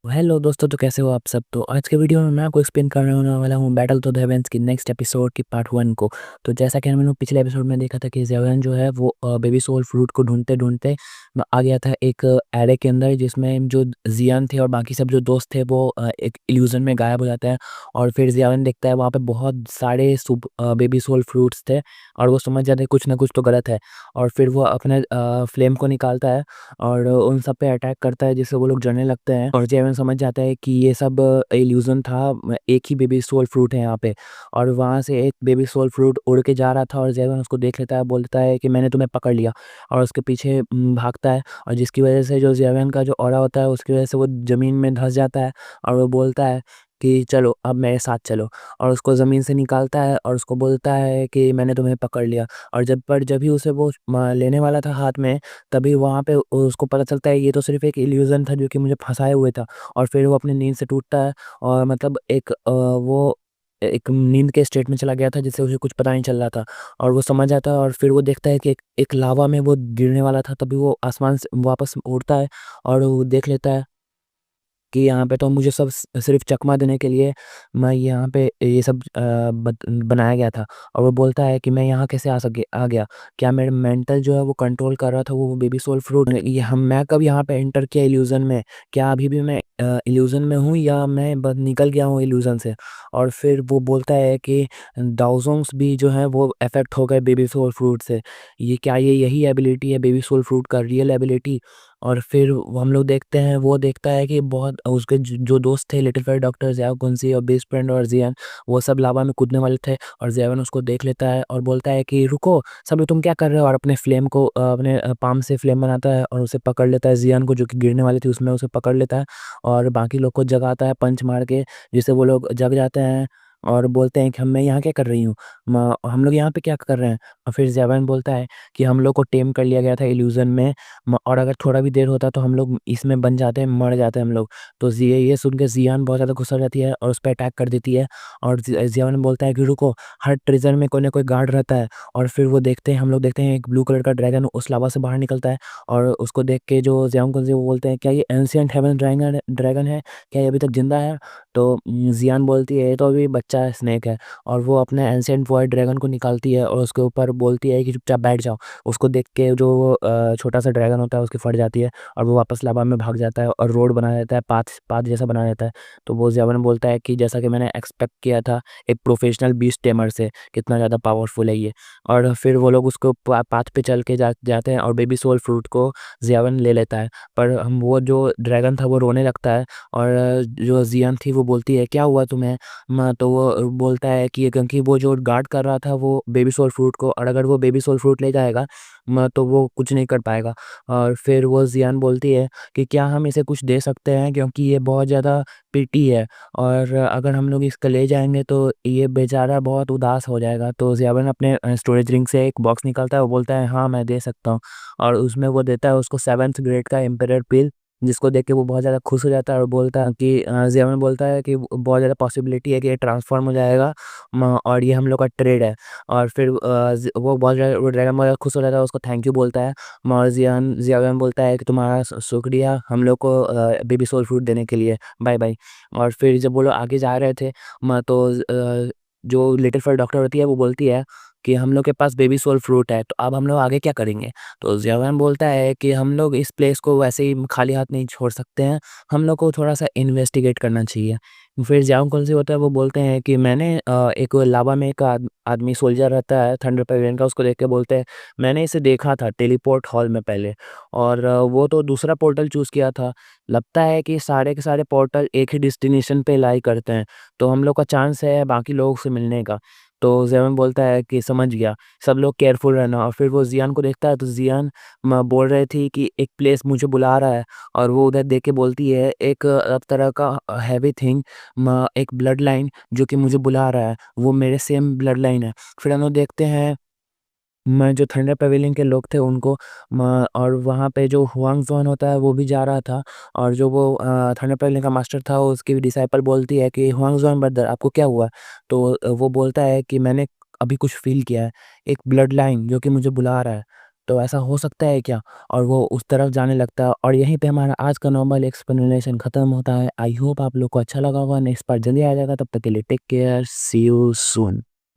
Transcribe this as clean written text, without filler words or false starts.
Hello दोस्तों, तो कैसे हो आप सब। तो आज के वीडियो में मैं आपको एक्सप्लेन करने होने वाला हूँ बैटल टू द हेवेंस की नेक्स्ट एपिसोड की पार्ट 1 को। तो जैसा कि मैंने पिछले एपिसोड में देखा था कि ज़ेवन जो है वो बेबी सोल फ्रूट को ढूंढते ढूंढते आ गया था एक एरे के अंदर, जिसमें जो जियान थे और बाकी सब जो दोस्त थे वो एक इल्यूजन में गायब हो जाते हैं। और फिर ज़ेवन देखता है वहाँ पे बहुत सारे बेबी सोल फ्रूट्स थे और वो समझ जाते हैं कुछ ना कुछ तो गलत है। और फिर वो अपने फ्लेम को निकालता है और उन सब पे अटैक करता है, जिससे वो लोग जलने लगते हैं। और जेवन समझ जाता है कि ये सब इल्यूज़न था, एक ही बेबी सोल फ्रूट है यहाँ पे। और वहाँ से एक बेबी सोल फ्रूट उड़ के जा रहा था और जेवन उसको देख लेता है, बोलता है कि मैंने तुम्हें पकड़ लिया। और उसके पीछे भागता है और जिसकी वजह से जो जेवन का जो ऑरा होता है उसकी वजह से वो ज़मीन में धँस जाता है। और वो बोलता है कि चलो अब मेरे साथ चलो, और उसको ज़मीन से निकालता है और उसको बोलता है कि मैंने तुम्हें पकड़ लिया। और जब भी उसे वो लेने वाला था हाथ में, तभी वहाँ पे उसको पता चलता है ये तो सिर्फ़ एक इल्यूज़न था जो कि मुझे फँसाए हुए था। और फिर वो अपनी नींद से टूटता है और मतलब वो एक नींद के स्टेट में चला गया था, जिससे उसे कुछ पता नहीं चल रहा था। और वो समझ आता है और फिर वो देखता है कि एक लावा में वो गिरने वाला था, तभी वो आसमान से वापस उड़ता है और वो देख लेता है कि यहाँ पे तो मुझे सब सिर्फ़ चकमा देने के लिए मैं यहाँ पे ये सब बनाया गया था। और वो बोलता है कि मैं यहाँ कैसे आ गया? क्या मेरा मेंटल जो है वो कंट्रोल कर रहा था वो बेबी सोल फ्रूट? ये हम मैं कब यहाँ पे एंटर किया इल्यूज़न में? क्या अभी भी मैं इल्यूज़न में हूँ या मैं ब निकल गया हूँ इल्यूज़न से? और फिर वो बोलता है कि थाउज़ेंड्स भी जो हैं वो अफ़ेक्ट हो गए बेबी सोल फ्रूट से। ये यही एबिलिटी है बेबी सोल फ्रूट का रियल एबिलिटी? और फिर वो हम लोग देखते हैं, वो देखता है कि बहुत उसके जो दोस्त थे लिटिल फेयर डॉक्टर, ज़ियाओ कुंसी और बेस्ट फ्रेंड और ज़ियान, वो सब लावा में कूदने वाले थे। और ज़ियान उसको देख लेता है और बोलता है कि रुको, सब लोग तुम क्या कर रहे हो? और अपने फ्लेम को अपने पाम से फ्लेम बनाता है और उसे पकड़ लेता है। ज़ियान को जो कि गिरने वाली थी उसमें उसे पकड़ लेता है और बाकी लोग को जगाता है पंच मार के, जिससे वो लोग जग जाते हैं और बोलते हैं कि मैं यहाँ क्या कर रही हूँ? हम लोग यहाँ पे क्या कर रहे हैं? और फिर ज़ियान बोलता है कि हम लोग को टेम कर लिया गया था इल्यूज़न में, और अगर थोड़ा भी देर होता तो हम लोग इसमें बन जाते हैं, मर जाते हैं हम लोग। तो ये सुन के ज़ियान बहुत ज़्यादा गुस्सा हो जाती है और उस पे अटैक कर देती है। और ज़ियान बोलता है कि रुको, हर ट्रेजर में कोई ना कोई गार्ड रहता है। और फिर वो देखते हैं, हम लोग देखते हैं एक ब्लू कलर का ड्रैगन उस लावा से बाहर निकलता है। और उसको देख के जो ज़ियान को वो बोलते हैं, क्या ये एंशिएंट हेवन ड्रैगन ड्रैगन है? क्या ये अभी तक ज़िंदा है? तो ज़ियान बोलती है ये तो अभी बच्चा है, स्नेक है। और वो अपने एंशिएंट वॉइड ड्रैगन को निकालती है और उसके ऊपर बोलती है कि चुपचाप बैठ जाओ। उसको देख के जो छोटा-सा ड्रैगन होता है उसकी फट जाती है और वो वापस लावा में भाग जाता है और रोड बना देता है, पाथ पाथ जैसा बना देता है। तो वो ज़ियान बोलता है कि जैसा कि मैंने एक्सपेक्ट किया था एक प्रोफेशनल बीस्ट टेमर से, कितना ज़्यादा पावरफुल है ये। और फिर वो लोग उसको पाथ पे चल के जाते हैं और बेबी सोल फ्रूट को ज़ियान ले लेता है। पर हम वो जो ड्रैगन था वो रोने लगता है और जो ज़ियान थी वो बोलती है, "क्या हुआ तुम्हें?" तो वो बोलता है कि क्योंकि वो जो गार्ड कर रहा था वो बेबी सोल फ्रूट को, और अगर वो बेबी सोल फ्रूट ले जाएगा तो वो कुछ नहीं कर पाएगा। और फिर वो ज़ियान बोलती है कि क्या हम इसे कुछ दे सकते हैं, क्योंकि ये बहुत ज़्यादा पिटी है और अगर हम लोग इसको ले जाएँगे तो ये बेचारा बहुत उदास हो जाएगा। तो ज़ियान अपने स्टोरेज रिंग से एक बॉक्स निकालता है, वो बोलता है हाँ, मैं दे सकता हूँ। और उसमें वो देता है उसको 7th ग्रेड का एम्परर पिल, जिसको देख के वो बहुत ज़्यादा खुश हो जाता है और बोलता है कि ज़ियान बोलता है कि बहुत ज़्यादा पॉसिबिलिटी है कि ये ट्रांसफ़ॉर्म हो जाएगा और ये हम लोग का ट्रेड है। और फिर वो बहुत ज़्यादा, वो ड्रैगन बहुत ज़्यादा खुश हो जाता है, उसको थैंक यू बोलता है। और ज़ियान बोलता है कि तुम्हारा शुक्रिया हम लोग को बेबी सोल फ्रूट देने के लिए, बाय बाय। और फिर जब वो लोग आगे जा रहे थे तो जो लिटिल फर डॉक्टर होती है वो बोलती है कि हम लोग के पास बेबी सोल फ्रूट है, तो अब हम लोग आगे क्या करेंगे? तो ज़ियान बोलता है कि हम लोग इस प्लेस को वैसे ही खाली हाथ नहीं छोड़ सकते हैं, हम लोग को थोड़ा-सा इन्वेस्टिगेट करना चाहिए। फिर ज़ियाओ कौन से होता है वो बोलते हैं कि मैंने एक लावा में एक आदमी सोल्जर रहता है थंडर पेवेलियन का, उसको देख के बोलते हैं मैंने इसे देखा था टेलीपोर्ट हॉल में पहले, और वो तो दूसरा पोर्टल चूज़ किया था। लगता है कि सारे के सारे पोर्टल एक ही डेस्टिनेशन पे लाई करते हैं, तो हम लोग का चांस है बाकी लोगों से मिलने का। तो ज़ेवन बोलता है कि समझ गया, सब लोग केयरफुल रहना। और फिर वो ज़ियान को देखता है तो ज़ियान बोल रही थी कि एक प्लेस मुझे बुला रहा है, और वो उधर देख के बोलती है एक तरह का हैवी थिंग, एक ब्लड लाइन जो कि मुझे बुला रहा है, वो मेरे सेम ब्लड लाइन है। फिर हम लोग देखते हैं मैं जो थंडर पेवेलियन के लोग थे उनको और वहाँ पे जो हुआंग ज़ुआन होता है वो भी जा रहा था। और जो वो थंडर पेवेलियन का मास्टर था उसकी डिसाइपल बोलती है कि हुआंग ज़ुआन ब्रदर आपको क्या हुआ? तो वो बोलता है कि मैंने अभी कुछ फ़ील किया है, एक ब्लड लाइन जो कि मुझे बुला रहा है। तो ऐसा हो सकता है क्या? और वो उस तरफ जाने लगता है और यहीं पे हमारा आज का नॉर्मल एक्सप्लेनेशन खत्म होता है। आई होप आप लोग को अच्छा लगा होगा। नेक्स्ट पार्ट जल्दी आ जाएगा, तब तक के लिए take care, see you soon.